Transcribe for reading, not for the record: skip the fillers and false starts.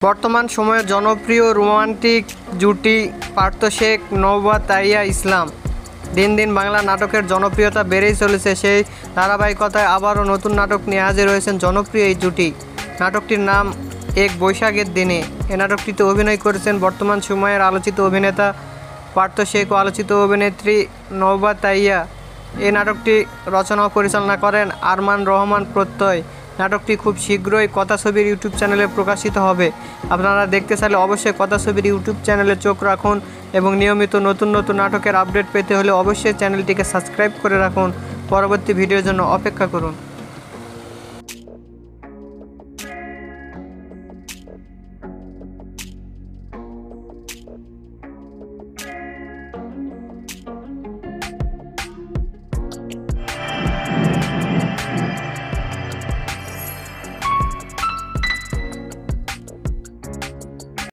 বর্তমান সময়ের জনপ্রিয় রোমান্টিক জুটি পার্থ শেখ, নওবাত তাইয়া ইসলাম। দিন দিন বাংলা নাটকের জনপ্রিয়তা বেড়েই চলেছে। সেই ধারাবাহিকতায় আবারও নতুন নাটক নিয়ে হাজির হয়েছেন জনপ্রিয় এই জুটি। নাটকটির নাম এক বৈশাখের দিনে। এ নাটকটিতে অভিনয় করেছেন বর্তমান সময়ের আলোচিত অভিনেতা পার্থ শেখ ও আলোচিত অভিনেত্রী নওবাত তাইয়া। এই নাটকটি রচনা ও পরিচালনা করেন আরমান রহমান প্রত্যয়। নাটকটি খুব শীঘ্রই কথা ছবির ইউটিউব চ্যানেলে প্রকাশিত হবে। আপনারা দেখতে চাইলে অবশ্যই কথা ছবির ইউটিউব চ্যানেলে চোখ রাখুন এবং নিয়মিত নতুন নতুন নাটকের আপডেট পেতে হলে অবশ্যই চ্যানেলটিকে সাবস্ক্রাইব করে রাখুন। পরবর্তী ভিডিওর জন্য অপেক্ষা করুন।